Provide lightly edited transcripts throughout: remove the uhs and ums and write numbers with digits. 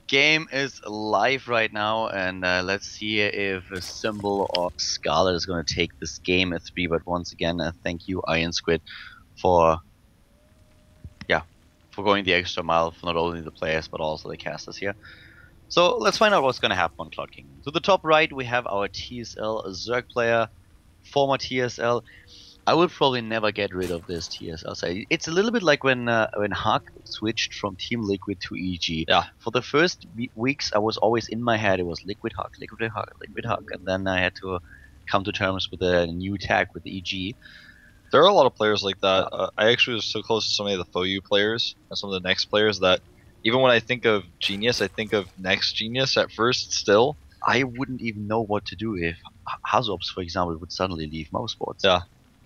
Game is live right now, and let's see if a Symbol or Scarlett is going to take this game at 3. But once again, thank you, IronSquid, for for going the extra mile for not only the players but also the casters here. So let's find out what's going to happen on Cloud Kingdom. To the top right, we have our TSL Zerg player, former TSL. I would probably never get rid of this TSL side. It's a little bit like when Huck switched from Team Liquid to EG. Yeah. For the first weeks, I was always in my head. It was Liquid Huck, Liquid Huck, Liquid Huck, and then I had to come to terms with a new tag with EG. There are a lot of players like that. I actually was so close to so many of the FOU players and some of the next players that even when I think of Genius, I think of Next Genius at first still. I wouldn't even know what to do if Hazops, for example, would suddenly leave Mousesports. Yeah.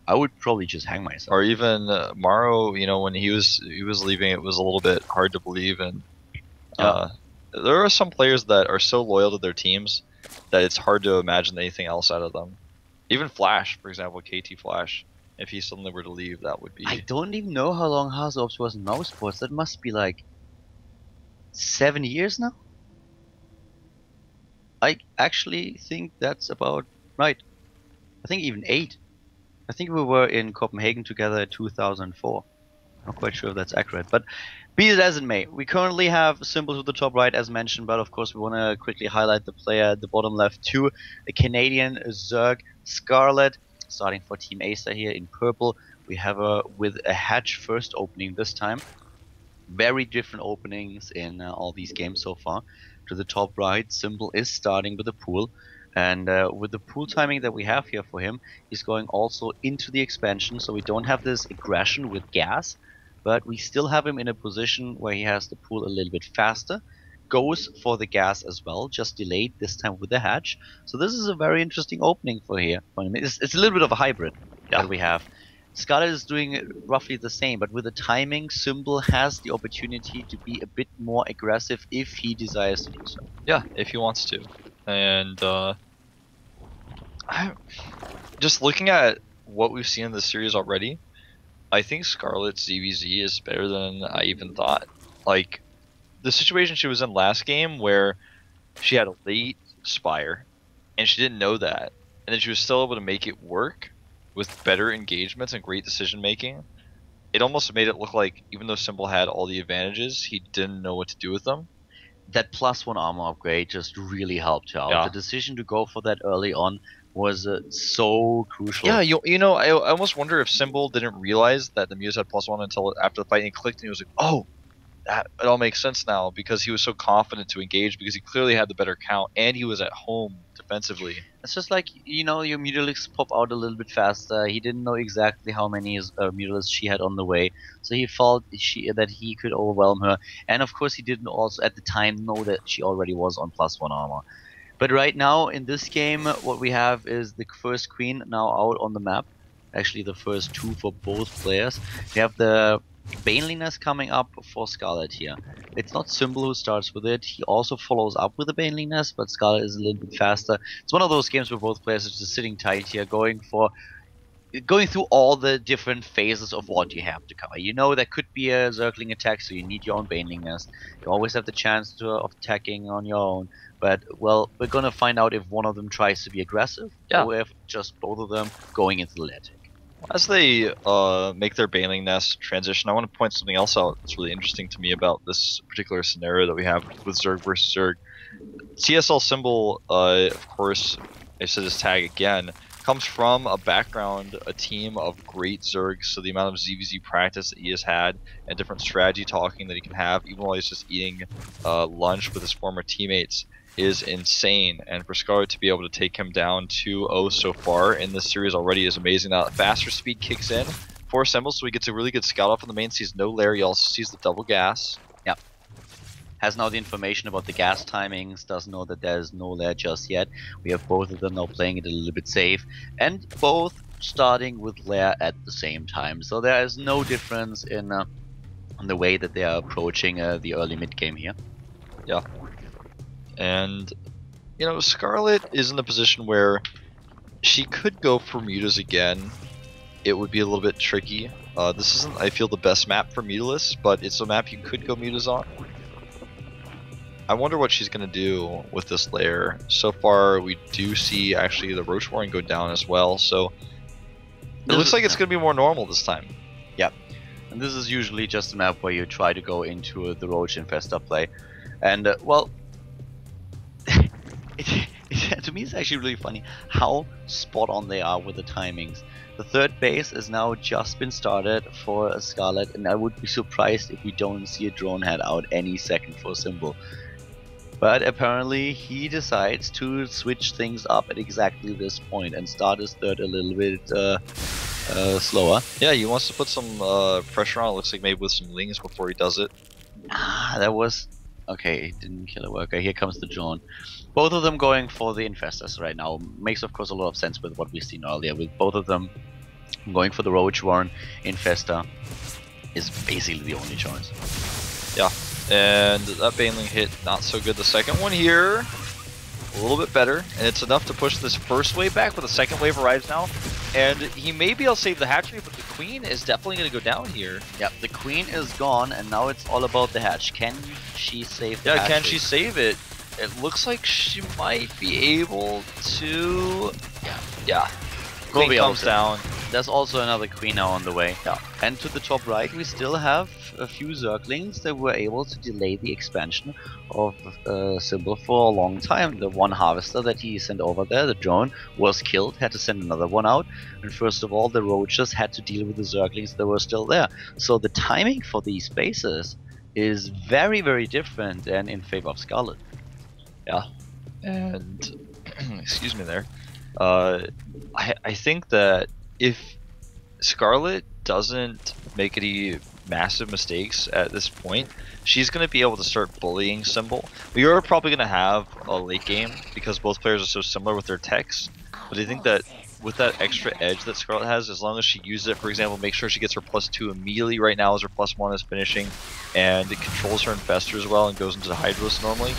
I would probably just hang myself. Or even Maro, you know, when he was leaving, it was a little bit hard to believe. And there are some players that are so loyal to their teams that it's hard to imagine anything else out of them. Even Flash, for example, KT Flash, if he suddenly were to leave, that would be... I don't even know how long Hazops was in Mousesports. That must be like 7 years now? I actually think that's about right. I think even 8. I think we were in Copenhagen together in 2004. Not quite sure if that's accurate, but be it as it may, we currently have Symbol to the top right as mentioned, but of course we want to quickly highlight the player at the bottom left too, the Canadian Zerg Scarlett, starting for Team Acer here in purple. We have her with a hatch first opening this time. Very different openings in all these games so far. To the top right, Symbol is starting with a pool. And with the pool timing that we have here for him, he's going also into the expansion, so we don't have this aggression with gas, but we still have him in a position where he has the pool a little bit faster, goes for the gas as well, just delayed this time with the hatch. So this is a very interesting opening for him. It's a little bit of a hybrid that we have. Scarlett is doing roughly the same, but with the timing, Symbol has the opportunity to be a bit more aggressive if he desires to do so. Yeah, if he wants to. And just looking at what we've seen in this series already, I think Scarlett's ZVZ is better than I even thought. Like, the situation she was in last game where she had a late Spire, and she didn't know that, and then she was still able to make it work with better engagements and great decision making. It almost made it look like, even though Symbol had all the advantages, he didn't know what to do with them. That +1 armor upgrade just really helped her out. Yeah. The decision to go for that early on was so crucial. Yeah, you know, I almost wonder if Symbol didn't realize that the Muse had +1 until after the fight, and he clicked and he was like, oh, it all makes sense now, because he was so confident to engage because he clearly had the better count and he was at home defensively. It's just like, you know, your Mutalisks pop out a little bit faster. He didn't know exactly how many Mutalisks she had on the way, so he felt that he could overwhelm her. And of course he didn't also at the time know that she already was on +1 armor. But right now in this game what we have is the first queen now out on the map. Actually the first 2 for both players. We have the Baneliness coming up for Scarlett here. It's not Symbol who starts with it, he also follows up with the Baneliness, but Scarlett is a little bit faster. It's one of those games where both players are just sitting tight here, going through all the different phases of what you have to cover. You know, there could be a circling attack, so you need your own Baneliness. You always have the chance of attacking on your own, but well, we're gonna find out if one of them tries to be aggressive, or if just both of them going into the lair. As they make their Baneling Nest transition, I want to point something else out that's really interesting to me about this particular scenario that we have with Zerg versus Zerg. TSL Symbol, of course, I said his tag again, comes from a background, a team of great Zergs, so the amount of ZVZ practice that he has had and different strategy talking that he can have, even while he's just eating lunch with his former teammates, is insane. And for Scarlett to be able to take him down 2-0 so far in this series already is amazing. Now faster speed kicks in for Symbol, so he gets a really good scout off on the main, sees no lair, he also sees the double gas. Yep. Has now the information about the gas timings, doesn't know that there's no lair just yet. We have both of them now playing it a little bit safe, and both starting with lair at the same time. So there is no difference in the way that they are approaching the early mid game here. Yeah. And, you know, Scarlett is in the position where she could go for Mutas again. It would be a little bit tricky. This isn't, I feel, the best map for Mutalists, but it's a map you could go Mutas on. I wonder what she's going to do with this layer. So far, we do see actually the Roach Warren go down as well, so it looks like it's going to be more normal this time. Yep. And this is usually just a map where you try to go into the Roach Infestor play. And, well, to me it's actually really funny how spot on they are with the timings. The third base has now just been started for Scarlett, and I would be surprised if we don't see a drone head out any second for Symbol. But apparently he decides to switch things up at exactly this point and start his third a little bit slower. Yeah, he wants to put some pressure on. It looks like maybe with some lings before he does it. Ah, that was... Okay, he didn't kill a worker. Here comes the drone. Both of them going for the infestors right now. Makes of course a lot of sense with what we've seen earlier. With both of them going for the Roach Warren infestor is basically the only choice. Yeah, and that Baneling hit not so good. The second one here, a little bit better, and it's enough to push this first wave back, but the second wave arrives now. And he may be able to save the hatchery, but the queen is definitely going to go down here. Yep, the queen is gone, and now it's all about the hatch. Can she save the hatchery? Yeah, can she save it? It looks like she might be able to... Yeah. Queen comes down. There's also another queen now on the way. Yeah. And to the top right, we still have a few Zerglings that were able to delay the expansion of Symbol for a long time. The one harvester that he sent over there, the drone, was killed, had to send another one out. And first of all, the Roaches had to deal with the Zerglings that were still there. So the timing for these bases is very, very different and in favor of Scarlett. Yeah. And, excuse me there. I think that if Scarlett doesn't make any massive mistakes at this point, she's going to be able to start bullying Symbol. We are probably going to have a late game because both players are so similar with their techs, but I think that with that extra edge that Scarlett has, as long as she uses it, for example, make sure she gets her +2 immediately right now as her +1 is finishing, and it controls her infestor as well and goes into the Hydralis normally,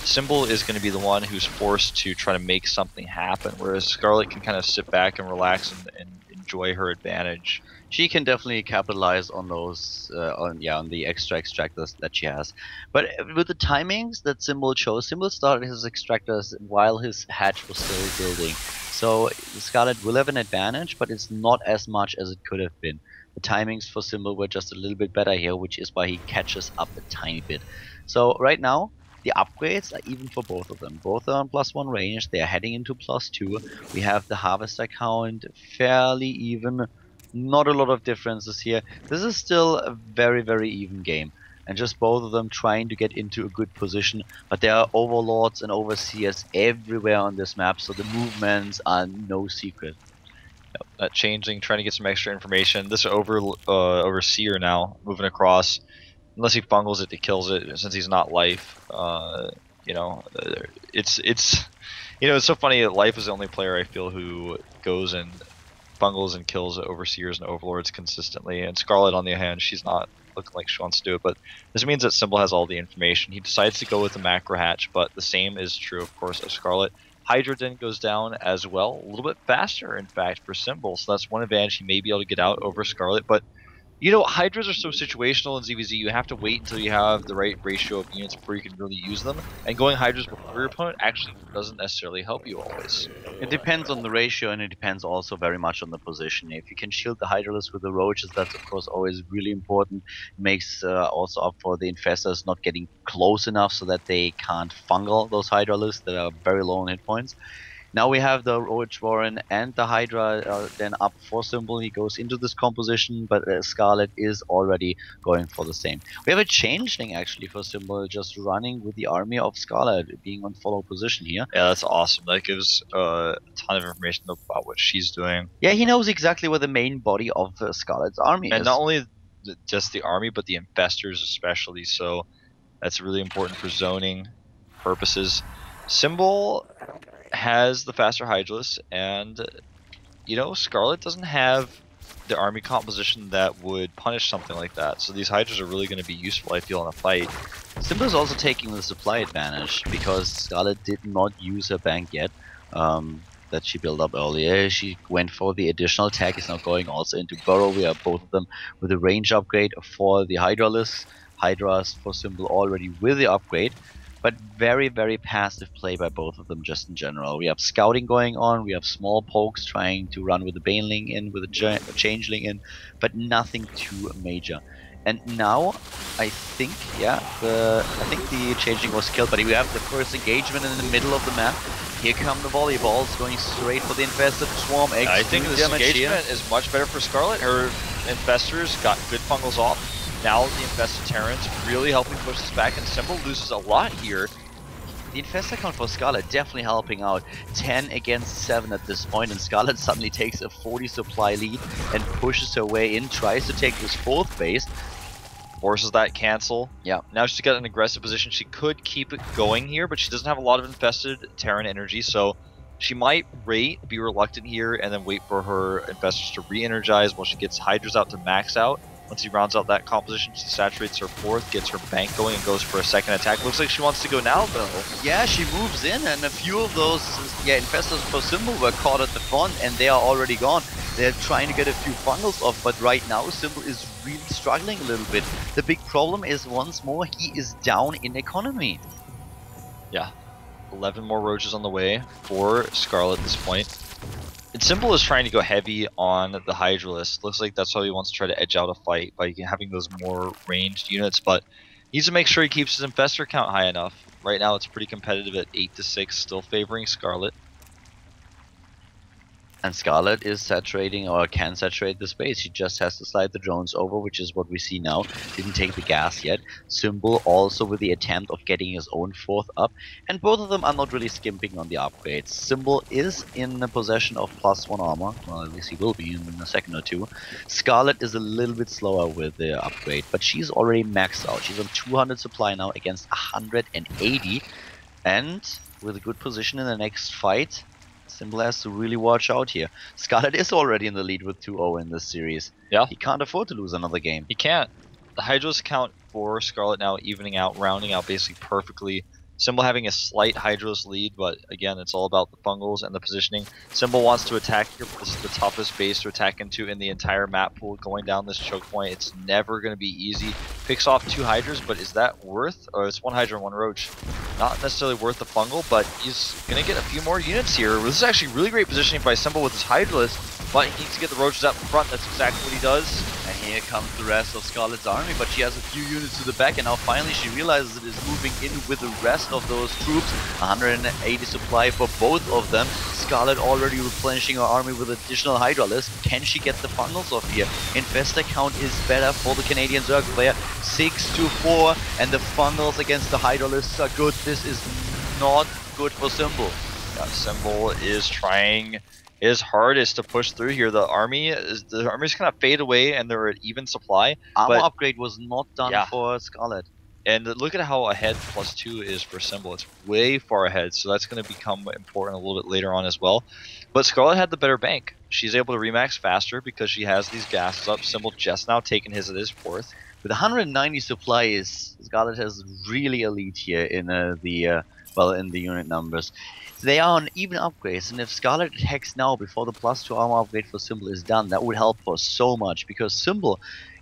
Symbol is going to be the one who's forced to try to make something happen, whereas Scarlett can kind of sit back and relax and enjoy her advantage. She can definitely capitalize on those, on the extra extractors that she has. But with the timings that Symbol chose, Symbol started his extractors while his hatch was still building. So Scarlett will have an advantage, but it's not as much as it could have been. The timings for Symbol were just a little bit better here, which is why he catches up a tiny bit. So right now, the upgrades are even for both of them. Both are on +1 range, they are heading into +2. We have the harvester count fairly even, not a lot of differences here. This is still a very, very even game. And just both of them trying to get into a good position. But there are overlords and overseers everywhere on this map, so the movements are no secret. Yep, that changeling, trying to get some extra information. This overseer now, moving across. Unless he fungles it, he kills it. Since he's not life, you know, it's so funny that life is the only player I feel who goes and fungles and kills overseers and overlords consistently. And Scarlett, on the other hand, she's not looking like she wants to do it. But this means that Symbol has all the information. He decides to go with the macro hatch, but the same is true, of course, of Scarlett. Hydra then goes down as well, a little bit faster, in fact, for Symbol. So that's one advantage he may be able to get out over Scarlett, but. You know, Hydras are so situational in ZVZ, you have to wait until you have the right ratio of units before you can really use them. And going Hydras before your opponent actually doesn't necessarily help you always. It depends on the ratio, and it depends also very much on the position. If you can shield the Hydralis with the Roaches, that's of course always really important. It makes also up for the Infestors not getting close enough so that they can't fungal those Hydralis that are very low on hit points. Now we have the Roach Warren and the Hydra then up for Symbol. He goes into this composition, but Scarlett is already going for the same. We have a changeling actually for Symbol, just running with the army of Scarlett, being on follow position here. Yeah, that's awesome. That gives a ton of information about what she's doing. Yeah, he knows exactly where the main body of Scarlett's army is. And not only just the army, but the infestors especially. So that's really important for zoning purposes. Symbol has the faster Hydralis, and you know, Scarlett doesn't have the army composition that would punish something like that. So these Hydras are really going to be useful, I feel, in a fight. Symbol is also taking the supply advantage because Scarlett did not use her bank yet that she built up earlier. She went for the additional tech, is now going also into Burrow. We have both of them with a range upgrade for the Hydras for Symbol already with the upgrade. but very, very passive play by both of them just in general. We have scouting going on, we have small pokes trying to run with the Baneling in, with a Changeling in, but nothing too major. And now, I think, yeah, I think the Changeling was killed, but we have the first engagement in the middle of the map. Here come the volleyballs going straight for the Infested Swarm. I think this engagement is much better for Scarlett. Her Infestors got good fungals off. Now the Infested Terrans really helping push this back, and Symbol loses a lot here. The Infestor count for Scarlett definitely helping out. 10 against 7 at this point, and Scarlett suddenly takes a 40 supply lead and pushes her way in, tries to take this 4th base. Forces that cancel. Yeah. Now she's got an aggressive position. She could keep it going here, but she doesn't have a lot of Infested Terran energy, so she might be reluctant here, and then wait for her Infestors to re-energize while she gets Hydras out to max out. Once he rounds out that composition, she saturates her 4th, gets her bank going, and goes for a 2nd attack. Looks like she wants to go now, though. Yeah, she moves in, and a few of those Infestors for Symbol were caught at the front, and they are already gone. They're trying to get a few fungals off, but right now Symbol is really struggling a little bit. The big problem is, once more, he is down in economy. Yeah, 11 more roaches on the way for Scarlett at this point. And Symbol is trying to go heavy on the Hydralisk. Looks like that's how he wants to try to edge out a fight by having those more ranged units, but he needs to make sure he keeps his Infestor count high enough. Right now it's pretty competitive at 8-6, still favoring Scarlett. And Scarlett is saturating, or can saturate the space. She just has to slide the drones over, which is what we see now. Didn't take the gas yet. Symbol also with the attempt of getting his own 4th up. And both of them are not really skimping on the upgrades. Symbol is in the possession of +1 armor. Well, at least he will be in a second or two. Scarlett is a little bit slower with the upgrade, but she's already maxed out. She's on 200 supply now against 180. And with a good position in the next fight, Symbol has to really watch out here. Scarlett is already in the lead with 2-0 in this series. Yeah. He can't afford to lose another game. He can't. The Hydros count for Scarlett now evening out, rounding out basically perfectly. Symbol having a slight Hydros lead, but again, it's all about the fungals and the positioning. Symbol wants to attack here. This is the toughest base to attack into in the entire map pool. Going down this choke point, it's never going to be easy. Picks off 2 Hydras, but is that worth? Or it's 1 Hydra and 1 Roach. Not necessarily worth the fungal, but he's going to get a few more units here. This is actually really great positioning by Symbol with his Hydralisk, but he needs to get the Roaches out in front. That's exactly what he does. And here comes the rest of Scarlett's army, but she has a few units to the back, and now finally she realizes it is moving in with the rest of those troops. 180 supply for both of them. Scarlett already replenishing her army with additional Hydralisk. Can she get the fungals off here? Infestor count is better for the Canadian Zerg player. 6-4, and the fungals against the Hydralisks are good. This is not good for Symbol. Yeah, Symbol is trying his hardest to push through here. The army's kind of fade away, and they're at even supply. Armor upgrade was not done for Scarlett. And look at how ahead +2 is for Symbol. It's way far ahead, so that's going to become important a little bit later on as well. But Scarlett had the better bank. She's able to remax faster because she has these gases up. Symbol just now taking his at his 4th. With 190 supply, Scarlett has really a lead here in in the unit numbers. They are on even upgrades, and if Scarlett attacks now before the +2 armor upgrade for Symbol is done, that would help her so much, because Symbol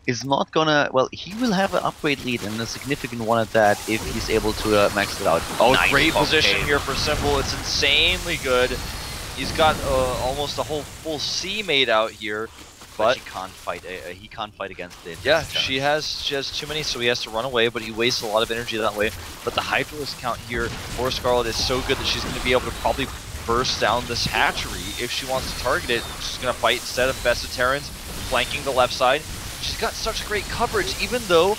is not gonna, well, he will have an upgrade lead, and a significant one at that, if he's able to max it out. Oh, great position here for Symbol. It's insanely good. He's got almost a whole full C made out here. But he can't fight. He can't fight against it. Yeah, she has too many, so he has to run away. But he wastes a lot of energy that way. But the Hydralisk count here for Scarlett is so good that she's going to be able to probably burst down this hatchery if she wants to target it. She's going to fight instead of Infested Terrans, flanking the left side. She's got such great coverage, even though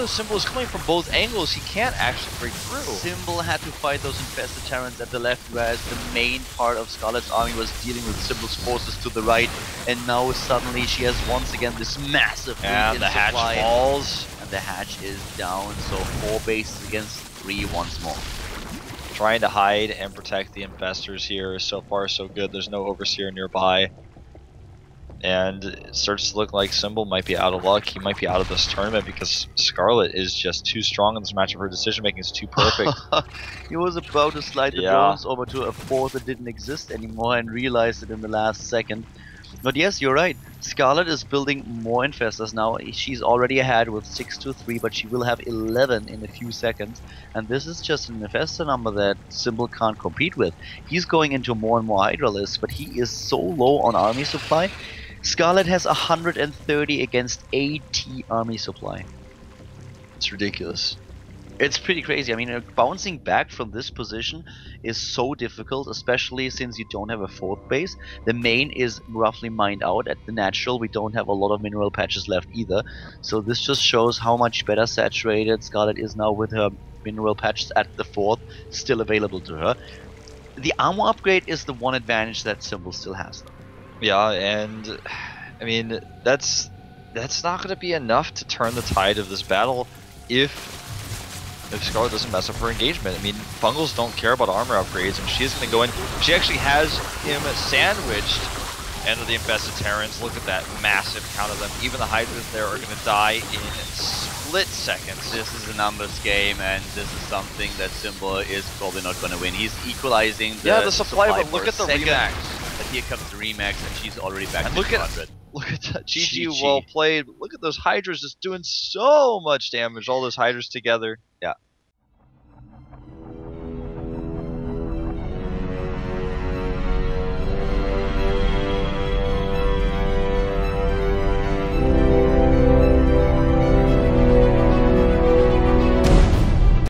Symbol is coming from both angles, he can't actually break through. Symbol had to fight those Infested Terrans at the left, whereas the main part of Scarlett's army was dealing with Symbol's forces to the right. And now suddenly she has once again this massive lead in the hatch supply. falls. And the hatch is down, so 4 bases against 3 once more. Trying to hide and protect the Infestors here. So far so good. There's no Overseer nearby. And it starts to look like Symbol might be out of luck. He might be out of this tournament because Scarlett is just too strong in this matchup. Her decision making is too perfect. He was about to slide the drones over to a 4th that didn't exist anymore and realized it in the last second. But yes, you're right. Scarlett is building more infestors now. She's already ahead with 6 to 3, but she will have 11 in a few seconds. And this is just an infestor number that Symbol can't compete with. He's going into more and more Hydra lists, but he is so low on army supply. Scarlett has 130 against 80 army supply. It's ridiculous. It's pretty crazy. I mean, bouncing back from this position is so difficult, especially since you don't have a fourth base. The main is roughly mined out. At the natural, we don't have a lot of mineral patches left either. So this just shows how much better saturated Scarlett is now with her mineral patches at the fourth still available to her. The armor upgrade is the one advantage that Symbol still has, though. Yeah, and I mean that's not going to be enough to turn the tide of this battle if Scarlett doesn't mess up her engagement. I mean, Bungles don't care about armor upgrades, and she's going to go in. She actually has him sandwiched into the infested Terrans. Look at that massive count of them. Even the Hydras there are going to die in split seconds. This is a numbers game, and this is something that Symbol is probably not going to win. He's equalizing the supply, but for look a at the second, Remax. But here comes the Remax, and she's already back And to look at 200. Look at that. GG, GG. well played. Look at those Hydras just doing so much damage. All those Hydras together.